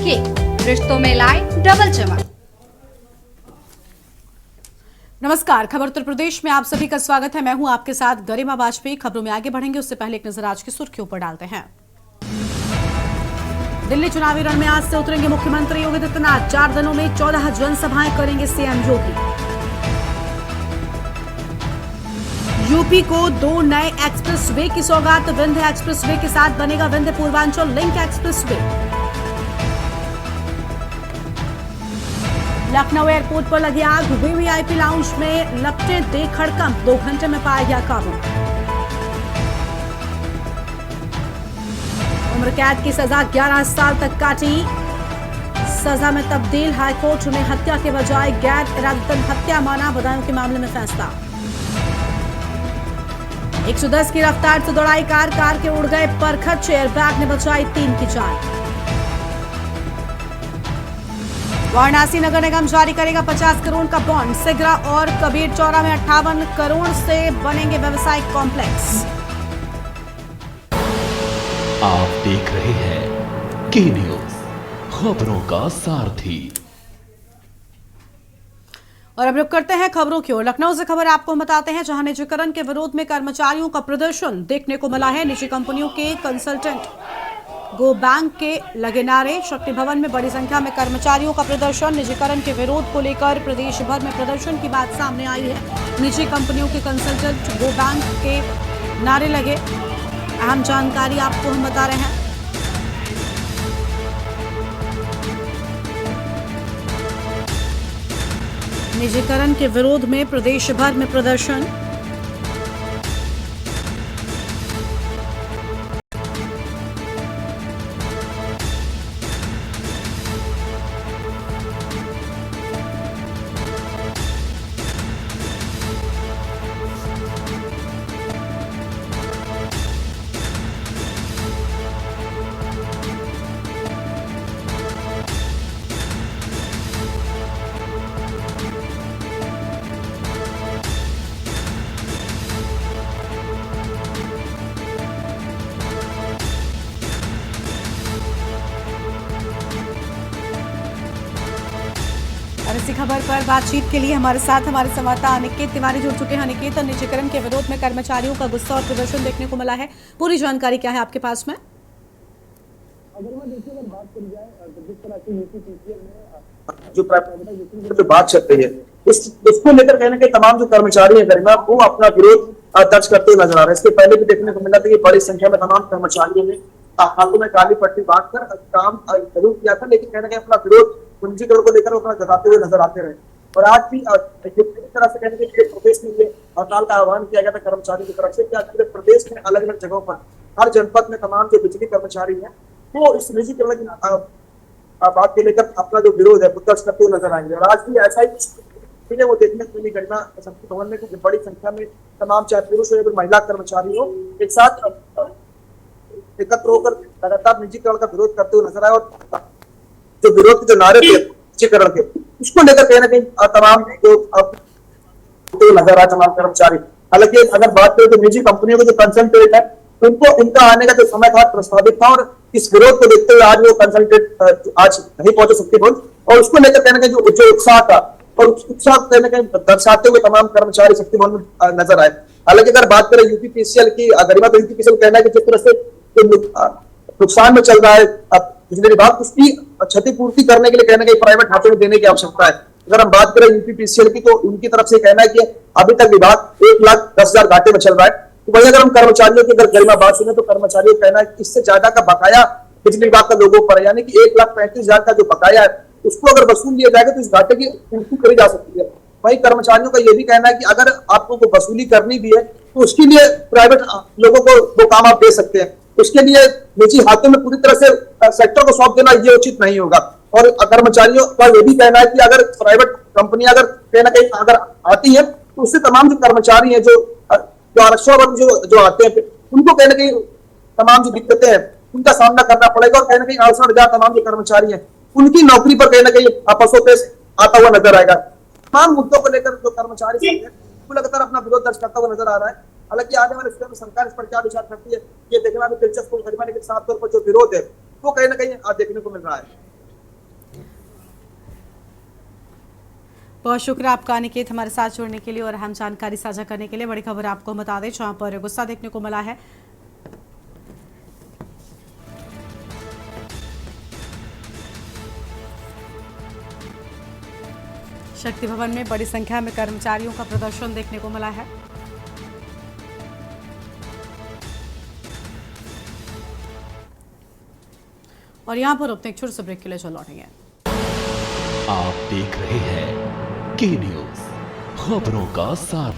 Cake रिश्तों में लाए डबल चमक। नमस्कार, खबर उत्तर प्रदेश में आप सभी का स्वागत है। मैं हूं आपके साथ गरिमा वाजपेयी। खबरों में आगे बढ़ेंगे उससे पहले एक नजर आज की सुर्खियों पर डालते हैं। दिल्ली चुनावी रण में आज से उतरेंगे मुख्यमंत्री योगी आदित्यनाथ। 4 दिनों में 14 जनसभाएं करेंगे सीएम योगी। यूपी को 2 नए एक्सप्रेसवे की सौगात। विंध्य एक्सप्रेसवे के साथ बनेगा Vindhya Purvanchal link expressway. Lucknow airport पर लगी आग। वीवीआईपी लाउंज में लपटे देख हड़कंप। 2 घंटे में पाया गया काबू। उम्र कैद की सजा 11 साल तक काटी। सजा में तब्दील। हाईकोर्ट ने हत्या के बजाय गैर इरादतन हत्या माना। बदायूं के मामले में फैसला। 110 की रफ्तार से दौड़ाई कार के उड़ गए परखच। एयरबैग ने बचाई 3 की जान। वाराणसी नगर निगम जारी करेगा 50 करोड़ का बॉन्ड। सिगरा और कबीर चौरा में 58 करोड़ से बनेंगे व्यवसायिक कॉम्प्लेक्स। आप देख रहे हैं के न्यूज, खबरों का सारथी। और अब रुक करते हैं खबरों की ओर। लखनऊ से खबर आपको बताते हैं, जहां निजीकरण के विरोध में कर्मचारियों का प्रदर्शन देखने को मिला है। निजी कंपनियों के कंसल्टेंट गो बैंक के लगे नारे। शक्ति भवन में बड़ी संख्या में कर्मचारियों का प्रदर्शन। निजीकरण के विरोध को लेकर प्रदेश भर में प्रदर्शन की बात सामने आई है। निजी कंपनियों के कंसल्टेंट गो बैंक के नारे लगे। अहम जानकारी आपको हम बता रहे हैं। निजीकरण के विरोध में प्रदेश भर में प्रदर्शन। और इसी खबर पर बातचीत के लिए हमारे साथ हमारे संवाददाता अनिकेत तिवारी जुड़ चुके हैं। अनिकेत, निजीकरण के विरोध में कर्मचारियों का गुस्सा और प्रदर्शन देखने को मिला है। पूरी जानकारी क्या है आपके पास में? अगर बात करी जाए जिस तरह से यूपीपीसीएल में जो प्राइवेटाइजेशन जो बात चल रही है, इसको लेकर कहने के तमाम जो कर्मचारी है गरिमा, वो अपना विरोध दर्ज करते हुए नजर आ रहे हैं। इसके पहले भी देखने को मिला था कि बड़ी संख्या में तमाम कर्मचारियों ने हाथों में काली पट्टी बांधकर काम जरूर किया था, लेकिन कहने के अपना विरोध निजीकरण को लेकर अपना जताते हुए नजर आते रहे। और आज भी जिस तरह से कहने के प्रदेश में ये हड़ताल का आह्वान किया गया था कर्मचारियों की तरफ से कि आज पूरे प्रदेश में अलग अलग जगहों पर हर जनपद में तमाम जो बिजली कर्मचारी हैं वो इस निजीकरण की बात के लेकर अपना जो विरोध है वो दर्ज करते हुए नजर आएंगे। और आज भी ऐसा ही चीजें वो देखने को मिली गरिमा शक्ति भवन में, क्योंकि बड़ी संख्या में तमाम चाहे पुरुष हो या महिला कर्मचारी हो एक साथ एकत्र होकर लगातार निजीकरण का विरोध करते हुए नजर आए। और जो विरोध के जो नारे थे निजीकरण के, उसको लेकर कहीं ना कहीं तमाम जो नजर आए तमाम कर्मचारी। हालांकि अगर बात करें तो निजी कंपनियों के जो कंसल्टेंट है उनको इनका आने का जो समय था प्रस्तावित था, और इस विरोध को देखते हुए आज वो कंसल्टेंट आज नहीं पहुंचे शक्ति भवन, और उसको लेकर कहने का जो उत्साह था और उत्साह कहने का दर्शाते हुए तमाम कर्मचारी शक्ति भवन में नजर आए। हालांकि अगर बात करें यूपीपीसीएल की गरिमा, तो यूपीपीसीएल कहना है कि जिस तरह से नुकसान में चल रहा है बिजली विभाग, उसकी क्षतिपूर्ति करने के लिए कहना कि प्राइवेट हाथों में देने की आवश्यकता है। अगर हम बात करें यूपीपीसीएल की, तो उनकी तरफ से कहना है कि अभी तक विभाग 1,10,000 घाटे में चल रहा है। तो वही अगर हम कर्मचारियों की अगर गरिमा बात सुने तो कर्मचारियों का कहना है कि इससे ज्यादा का बकाया बिजली विभाग का लोगों पर, यानी कि 1,35,000 का जो बकाया है उसको अगर वसूल लिया जाएगा तो इस घाटे की पूर्ति करी जा सकती है। वही कर्मचारियों का यह भी कहना है कि अगर आपको को वसूली करनी भी है तो उसके लिए प्राइवेट लोगों को वो काम आप दे सकते हैं, उसके लिए निजी हाथों में पूरी तरह से सेक्टर को सौंप देना ये उचित नहीं होगा। और कर्मचारियों का यह भी कहना है कि अगर प्राइवेट कंपनी अगर कहीं ना कहीं अगर आती है तो उससे तमाम जो कर्मचारी हैं जो आरक्षण वर्ग जो आते हैं उनको कहीं ना कहीं तमाम जो दिक्कतें हैं उनका सामना करना पड़ेगा। और कहीं ना कहीं 68,000 तमाम जो कर्मचारी हैं उनकी नौकरी पर कहीं ना कहीं आपसोपेश आता हुआ नजर आएगा। तमाम मुद्दों को लेकर जो कर्मचारी है वो लगातार अपना विरोध दर्ज करता हुआ नजर आ रहा है। हालांकि आने वाले समय में सरकार इस पर क्या विचार करती है ये देखना भी दिलचस्प होगा, लेकिन साफ तौर पर जो विरोध है वो कहीं ना कहीं देखने को मिल रहा है। बहुत शुक्र आपका अनिकेत हमारे साथ जुड़ने के लिए और हम जानकारी साझा करने के लिए। बड़ी खबर आपको बता दें, जहां पर गुस्सा देखने को मिला है। शक्ति भवन में बड़ी संख्या में कर्मचारियों का प्रदर्शन देखने को मिला है। और यहां पर अपने एक छोटे से ब्रेक के लिए चल लौटेंगे। आप देख रहे हैं के न्यूज, खबरों का साथ।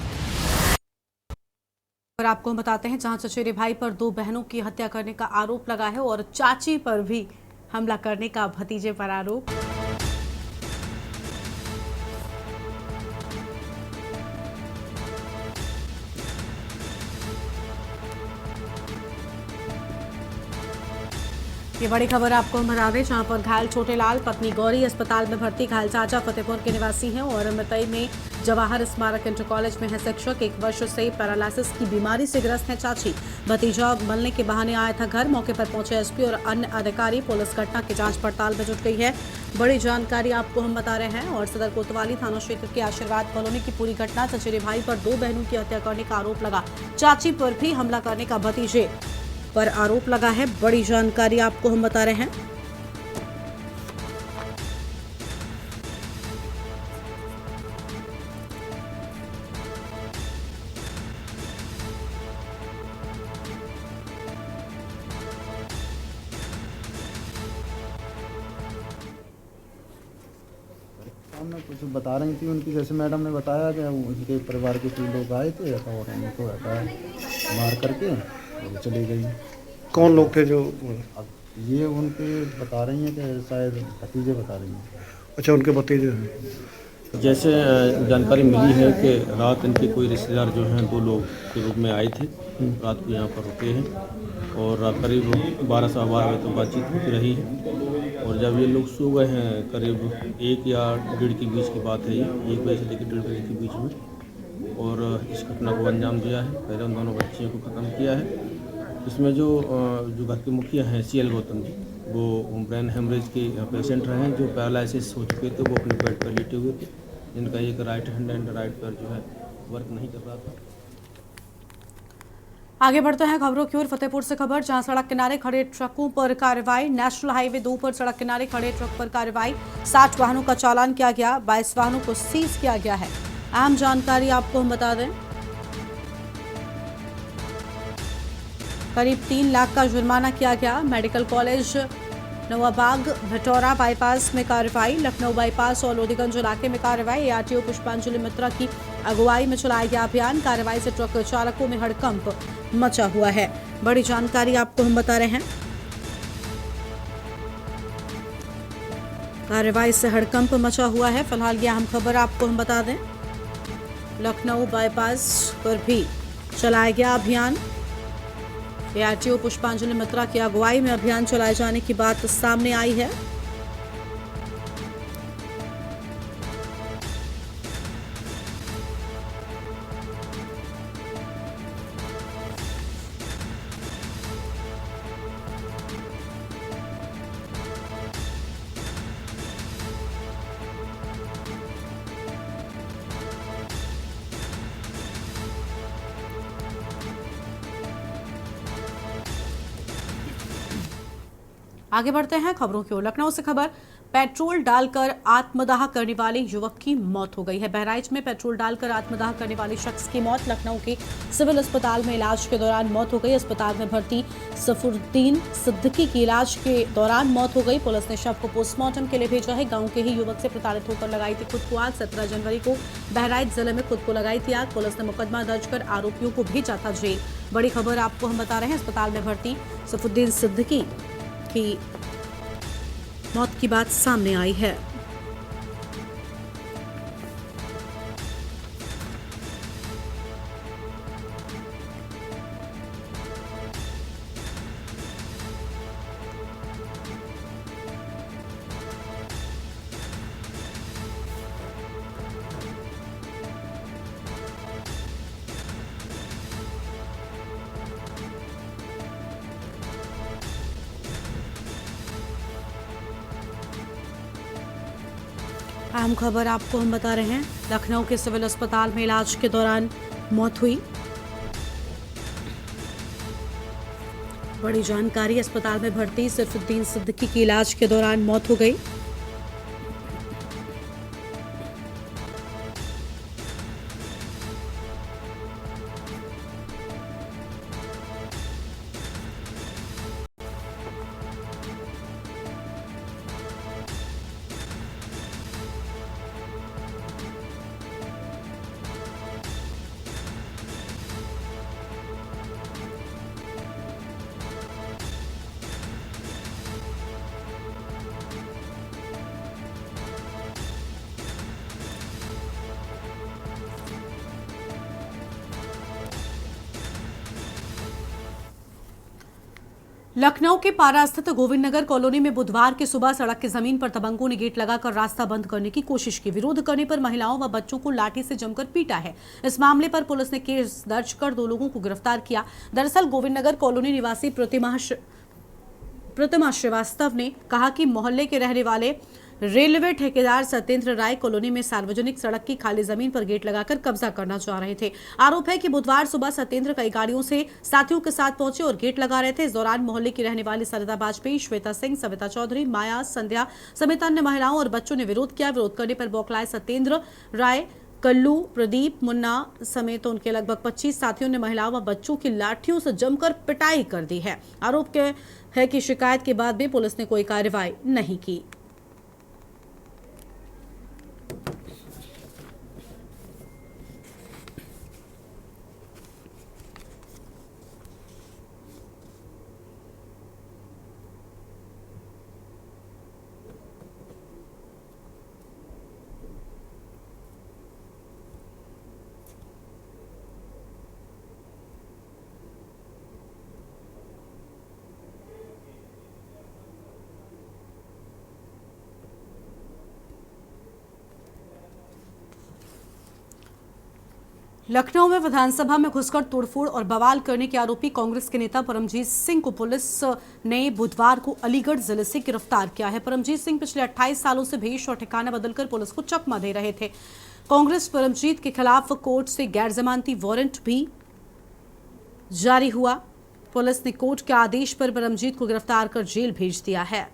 और आपको हम बताते हैं, जहां चचेरे भाई पर दो बहनों की हत्या करने का आरोप लगा है और चाची पर भी हमला करने का भतीजे पर आरोप। ये बड़ी खबर आपको हम बता दें, जहां पर घायल छोटेलाल पत्नी गौरी अस्पताल में भर्ती। घायल चाचा फतेहपुर के निवासी हैं और मतई में जवाहर स्मारक इंटर कॉलेज में है शिक्षक। 1 वर्ष से पैरालिसिस की बीमारी से ग्रस्त है चाची। भतीजा मिलने के बहाने आया था घर। मौके पर पहुंचे एसपी और अन्य अधिकारी। पुलिस घटना की जांच पड़ताल में जुट गई है। बड़ी जानकारी आपको हम बता रहे हैं। और सदर कोतवाली थाना क्षेत्र के आशीर्वाद कॉलोनी की पूरी घटना। चचेरे भाई पर दो बहनों की हत्या करने का आरोप लगा। चाची पर भी हमला करने का भतीजे पर आरोप लगा है। बड़ी जानकारी आपको हम बता रहे हैं। सामने कुछ बता रही थी उनकी, जैसे मैडम ने बताया कि उनके परिवार के 3 लोग आए थे और उनको मार करके वो चली गई। कौन लोग थे जो? अब ये उनके बता रही हैं कि शायद भतीजे बता रही हैं। अच्छा, उनके भतीजे हैं। जैसे जानकारी मिली है कि रात इनके कोई रिश्तेदार जो हैं 2 लोग के रूप में आए थे, रात को यहाँ पर रुके हैं और करीब 12 सवा 12 बजे तक बातचीत होती रही है। और जब ये लोग सो गए हैं, करीब 1 या 1:30 के बीच की बात है, ये 1 बजे से लेकर 1:30 बजे के बीच में, और इस घटना को अंजाम दिया है। पहले उन दोनों बच्चियों को ख़त्म किया है। इसमें जो घर के मुखिया हैं CL गौतम जी, वो ब्रेन हेमरेज के पेशेंट रहे हैं, जो पैरालिसिस हो चुके थे। वो अपने बेड पर लेटे हुए थे, जिनका एक राइट हैंड एंड राइट पैर जो है वर्क नहीं कर रहा था। आगे बढ़ते हैं खबरों की ओर। फतेहपुर से खबर, जहां सड़क किनारे खड़े ट्रकों पर कार्रवाई। नेशनल हाईवे 2 पर सड़क किनारे खड़े ट्रक पर कार्रवाई। 60 वाहनों का चालान किया गया। 22 वाहनों को सीज किया गया है। अहम जानकारी आपको हम बता दें, करीब 3 लाख का जुर्माना किया गया। मेडिकल कॉलेज नवाबाग भटौरा बाईपास में कार्रवाई। लखनऊ बाईपास और लोधीगंज इलाके में कार्रवाई। ARTO पुष्पांजलि मित्रा की अगुवाई में चलाया गया अभियान। कार्रवाई से ट्रक चालकों में हड़कंप मचा हुआ है। बड़ी जानकारी आपको हम बता रहे हैं। कार्रवाई से हड़कंप मचा हुआ है। फिलहाल यह अहम खबर आपको हम बता दें, लखनऊ बाईपास पर भी चलाया गया अभियान। ARTO पुष्पांजलि मित्रा की अगुवाई में अभियान चलाए जाने की बात सामने आई है। आगे बढ़ते हैं खबरों की ओर। लखनऊ से खबर, पेट्रोल डालकर आत्मदाह करने वाले युवक की मौत हो गई है। बहराइच में पेट्रोल डालकर आत्मदाह करने वाले शख्स की मौत। लखनऊ के सिविल अस्पताल में इलाज के दौरान मौत हो गई। अस्पताल में भर्ती सफुरुद्दीन सिद्दीकी की इलाज के दौरान मौत हो गई। पुलिस ने शव को पोस्टमार्टम के लिए भेजा है। गांव के ही युवक से प्रताड़ित होकर लगाई थी खुद को आग। 17 जनवरी को बहराइच जिले में खुद को लगाई थी आग। पुलिस ने मुकदमा दर्ज कर आरोपियों को भेजा था जेल। बड़ी खबर आपको हम बता रहे हैं, अस्पताल में भर्ती सफुरुद्दीन सिद्दीकी की मौत की बात सामने आई है। अहम खबर आपको हम बता रहे हैं, लखनऊ के सिविल अस्पताल में इलाज के दौरान मौत हुई। बड़ी जानकारी, अस्पताल में भर्ती सिर्फुद्दीन सिद्दीकी की इलाज के दौरान मौत हो गई। लखनऊ के पारा स्थित गोविंद नगर कॉलोनी में बुधवार की सुबह सड़क की जमीन पर दबंगों ने गेट लगाकर रास्ता बंद करने की कोशिश की। विरोध करने पर महिलाओं व बच्चों को लाठी से जमकर पीटा है। इस मामले पर पुलिस ने केस दर्ज कर 2 लोगों को गिरफ्तार किया। दरअसल गोविंद नगर कॉलोनी निवासी प्रतिमा श्रीवास्तव ने कहा कि मोहल्ले के रहने वाले रेलवे ठेकेदार सत्येंद्र राय कॉलोनी में सार्वजनिक सड़क की खाली जमीन पर गेट लगाकर कब्जा करना चाह रहे थे। आरोप है कि बुधवार सुबह सत्येंद्र कई गाड़ियों से साथियों के साथ पहुंचे और गेट लगा रहे थे। इस दौरान मोहल्ले की रहने वाली सरिता वाजपेयी, श्वेता सिंह, सविता चौधरी, माया, संध्या समेत अन्य महिलाओं और बच्चों ने विरोध किया। विरोध करने पर बौखलाए सत्येंद्र राय, कल्लू, प्रदीप, मुन्ना समेत उनके लगभग 25 साथियों ने महिलाओं व बच्चों की लाठियों से जमकर पिटाई कर दी है। आरोप है कि शिकायत के बाद भी पुलिस ने कोई कार्रवाई नहीं की। लखनऊ में विधानसभा में घुसकर तोड़फोड़ और बवाल करने के आरोपी कांग्रेस के नेता परमजीत सिंह को पुलिस ने बुधवार को अलीगढ़ जिले से गिरफ्तार किया है। परमजीत सिंह पिछले 28 सालों से भेष और ठिकाना बदलकर पुलिस को चकमा दे रहे थे। कांग्रेस परमजीत के खिलाफ कोर्ट से गैर जमानती वारंट भी जारी हुआ। पुलिस ने कोर्ट के आदेश पर परमजीत को गिरफ्तार कर जेल भेज दिया है।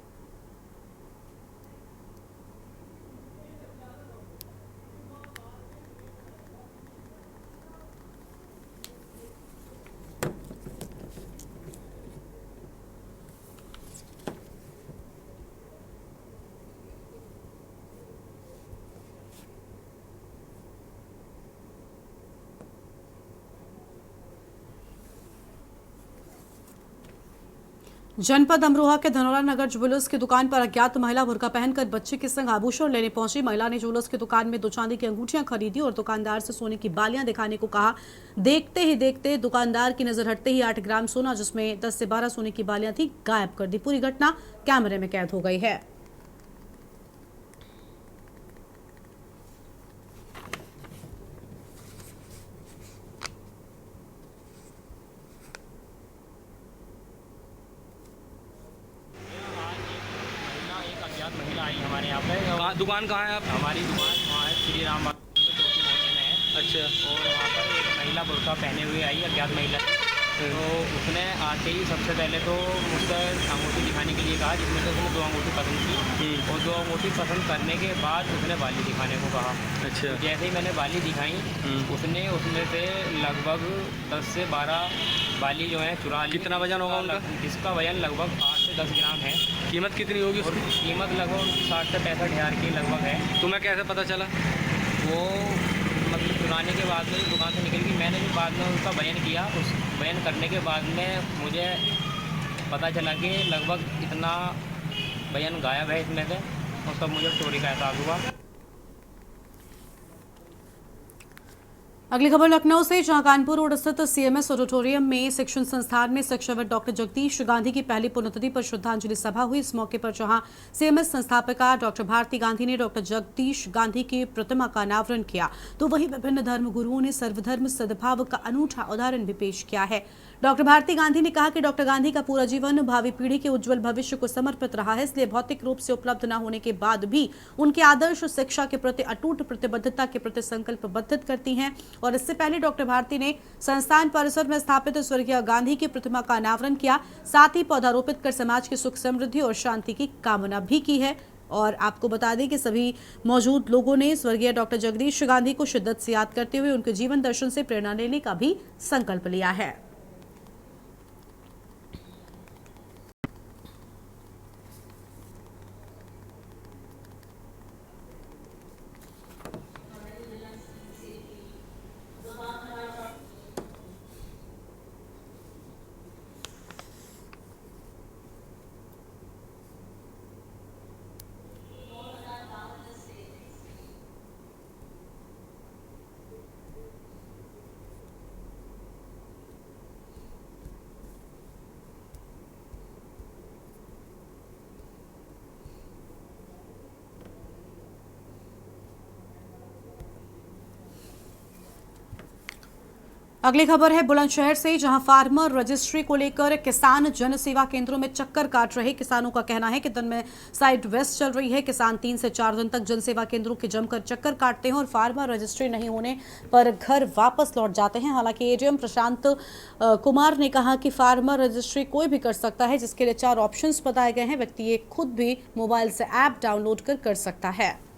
जनपद अमरोहा के धनौरा नगर ज्वेलर्स की दुकान पर अज्ञात महिला बुर्का पहनकर बच्चे के संग आभूषण लेने पहुंची। महिला ने ज्वेलर्स की दुकान में 2 चांदी की अंगूठियां खरीदी और दुकानदार से सोने की बालियां दिखाने को कहा। देखते ही देखते दुकानदार की नजर हटते ही 8 ग्राम सोना, जिसमें 10 से 12 सोने की बालियां थी, गायब कर दी। पूरी घटना कैमरे में कैद हो गई है। महिला आई हमारे यहाँ पे। दुकान कहाँ है आप? हमारी दुकान वहाँ है श्री राम में है। अच्छा। और वहाँ पर एक महिला बुर्का पहने हुए आई, अज्ञात महिला। तो उसने आते ही सबसे पहले तो मुझसे अंगूठी दिखाने के लिए कहा, जिसमें से उसने 2 अंगूठी पसंद की और 2 अंगूठी पसंद करने के बाद उसने बाली दिखाने को कहा। अच्छा। तो जैसे ही मैंने बाली दिखाई, उसने उसमें से लगभग 10 से 12 बाली जो है चुरा ली। कितना वजन होगा उनका? जिसका वजन लगभग 8 से 10 ग्राम है। कीमत कितनी होगी उसकी? कीमत लगभग 60 से 65 हज़ार की लगभग है। तुम्हें कैसे पता चला? वो मतलब चुराने के बाद में दुकान से निकल गई। मैंने भी बाद में उसका बयान किया। उस बयान करने के बाद में मुझे पता चला कि लगभग इतना बयान गायब है इसमें से, और तब मुझे चोरी का एहसास हुआ। अगली खबर लखनऊ से, जहां कानपुर रोड स्थित सीएमएस ऑडिटोरियम में शिक्षण संस्थान में शिक्षाविद डॉक्टर जगदीश गांधी की पहली पुण्यतिथि पर श्रद्धांजलि सभा हुई। इस मौके पर जहां सीएमएस संस्थापिका डॉक्टर भारती गांधी ने डॉक्टर जगदीश गांधी की प्रतिमा का अनावरण किया, तो वहीं विभिन्न धर्म गुरुओं ने सर्वधर्म सद्भाव का अनूठा उदाहरण भी पेश किया है। डॉक्टर भारती गांधी ने कहा कि डॉक्टर गांधी का पूरा जीवन भावी पीढ़ी के उज्जवल भविष्य को समर्पित रहा है, इसलिए भौतिक रूप से उपलब्ध न होने के बाद भी उनके आदर्श शिक्षा के प्रति अटूट प्रतिबद्धता के प्रति संकल्पबद्ध करती हैं। और इससे पहले डॉक्टर भारती ने संस्थान परिसर में स्थापित स्वर्गीय गांधी की प्रतिमा का अनावरण किया, साथ ही पौधारोपित कर समाज की सुख समृद्धि और शांति की कामना भी की है। और आपको बता दें कि सभी मौजूद लोगों ने स्वर्गीय डॉक्टर जगदीश गांधी को शिद्दत से याद करते हुए उनके जीवन दर्शन से प्रेरणा लेने का भी संकल्प लिया है। अगली खबर है बुलंदशहर से, जहां फार्मर रजिस्ट्री को लेकर किसान जन सेवा केंद्रों में चक्कर काट रहे। किसानों का कहना है कि दिन में साइट वेस्ट चल रही है। किसान 3 से 4 दिन तक जन सेवा केंद्रों के जमकर चक्कर काटते हैं और फार्मर रजिस्ट्री नहीं होने पर घर वापस लौट जाते हैं। हालांकि एडीएम प्रशांत कुमार ने कहा कि फार्मर रजिस्ट्री कोई भी कर सकता है, जिसके लिए 4 ऑप्शंस बताए गए हैं। व्यक्ति ये खुद भी मोबाइल से ऐप डाउनलोड कर सकता है।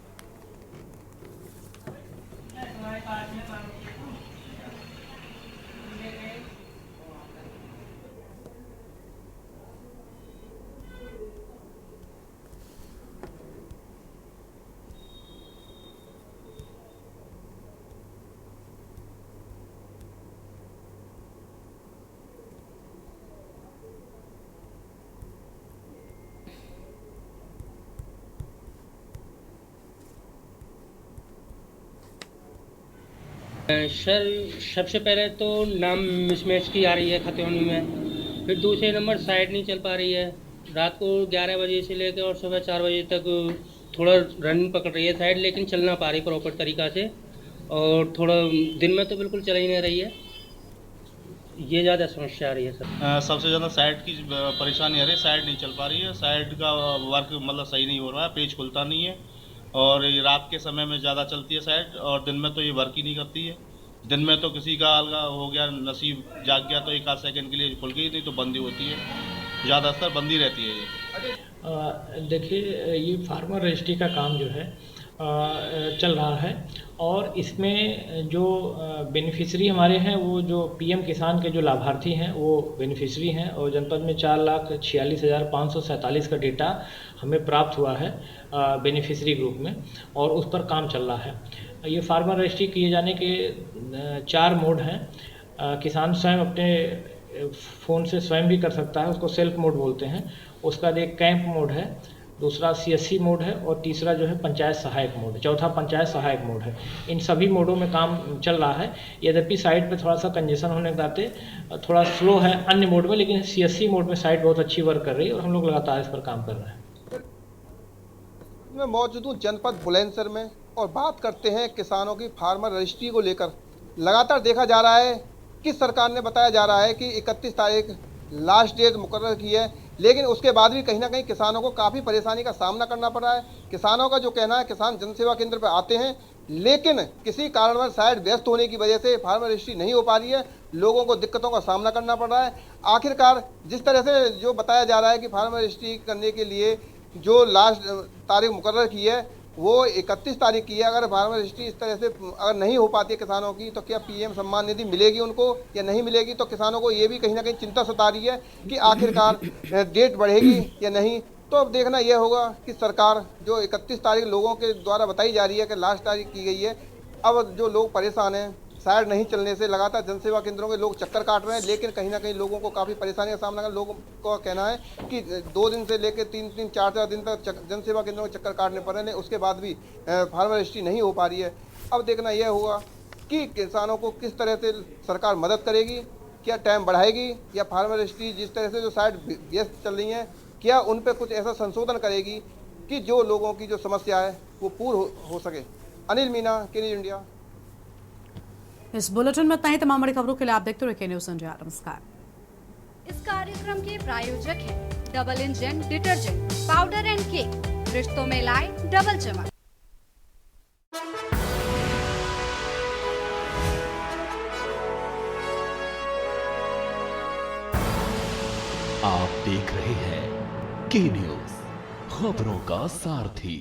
सर सबसे पहले तो नाम मिसमैच की आ रही है खतौनी में, फिर दूसरे नंबर साइड नहीं चल पा रही है। रात को 11 बजे से लेकर और सुबह 4 बजे तक थोड़ा रनिंग पकड़ रही है साइड, लेकिन चल ना पा रही प्रॉपर तरीक़ा से। और थोड़ा दिन में तो बिल्कुल चल ही नहीं रही है, ये ज़्यादा समस्या आ रही है सर। सबसे ज़्यादा साइड की परेशानी आ रही है, साइड नहीं चल पा रही है, साइड का वर्क मतलब सही नहीं हो रहा है, पेज खुलता नहीं है। और ये रात के समय में ज़्यादा चलती है साइड, और दिन में तो ये वर्क ही नहीं करती है। दिन में तो किसी का अलगा हो गया, नसीब जाग गया तो 1 आध सेकंड के लिए खुल गई, नहीं तो बंदी होती है, ज़्यादातर बंदी रहती है ये। देखिए, ये फार्मर रजिस्ट्री का काम जो है चल रहा है, और इसमें जो बेनिफिशरी हमारे हैं वो जो पीएम किसान के जो लाभार्थी हैं वो बेनिफिशरी हैं, और जनपद में 4,46,547 का डेटा हमें प्राप्त हुआ है बेनिफिशरी ग्रुप में, और उस पर काम चल रहा है। ये फार्मर रजिस्ट्री किए जाने के 4 मोड हैं। किसान स्वयं अपने फ़ोन से स्वयं भी कर सकता है, उसको सेल्फ मोड बोलते हैं। उसका एक कैंप मोड है, दूसरा CSC मोड है, और तीसरा जो है पंचायत सहायक मोड है, चौथा पंचायत सहायक मोड है। इन सभी मोडों में काम चल रहा है। यद्यपि साइट पे थोड़ा सा कंजेशन होने के नाते थोड़ा स्लो है अन्य मोड में, लेकिन CSC मोड में साइट बहुत अच्छी वर्क कर रही है और हम लोग लगातार इस पर काम कर रहे हैं। मैं मौजूद हूँ जनपद बुलंदशहर में, और बात करते हैं किसानों की फार्मर रजिस्ट्री को लेकर। लगातार देखा जा रहा है कि सरकार ने बताया जा रहा है कि 31 तारीख लास्ट डेट मुकर्रर की है, लेकिन उसके बाद भी कहीं ना कहीं किसानों को काफ़ी परेशानी का सामना करना पड़ रहा है। किसानों का जो कहना है, किसान जनसेवा केंद्र पर आते हैं, लेकिन किसी कारणवश शायद व्यस्त होने की वजह से फार्मर रजिस्ट्री नहीं हो पा रही है, लोगों को दिक्कतों का सामना करना पड़ रहा है। आखिरकार जिस तरह से जो बताया जा रहा है कि फार्मर रजिस्ट्री करने के लिए जो लास्ट तारीख मुकर्रर की है वो 31 तारीख की है। अगर फार्मर रजिस्ट्री इस तरह से अगर नहीं हो पाती है किसानों की, तो क्या PM सम्मान निधि मिलेगी उनको या नहीं मिलेगी? तो किसानों को ये भी कहीं ना कहीं चिंता सता रही है कि आखिरकार डेट बढ़ेगी या नहीं। तो अब देखना यह होगा कि सरकार जो 31 तारीख लोगों के द्वारा बताई जा रही है कि लास्ट तारीख की गई है, अब जो लोग परेशान हैं साइड नहीं चलने से, लगातार जनसेवा केंद्रों के लोग चक्कर काट रहे हैं, लेकिन कहीं ना कहीं लोगों को काफ़ी परेशानी का सामना कर। लोगों का कहना है कि 2 दिन से लेकर 3-3, 4-4 दिन तक जनसेवा केंद्रों के चक्कर काटने पड़ रहे हैं, उसके बाद भी फार्मर रजिस्ट्री नहीं हो पा रही है। अब देखना यह होगा कि किसानों को किस तरह से सरकार मदद करेगी, क्या टाइम बढ़ाएगी, या फार्मर रजिस्ट्री जिस तरह से जो साइड व्यस्त चल रही हैं, क्या उन पर कुछ ऐसा संशोधन करेगी कि जो लोगों की जो समस्या है वो पूर्ण हो सके। अनिल मीना, के न्यूज़ इंडिया। इस बुलेटिन में इतना ही। तमाम बड़ी खबरों के लिए आप देखते रहिए के न्यूज़ इंडिया। नमस्कार। इस कार्यक्रम के प्रायोजक हैं double engine detergent powder and cake. रिश्तों में लाए डबल चमक। आप देख रहे हैं के न्यूज, खबरों का सारथी।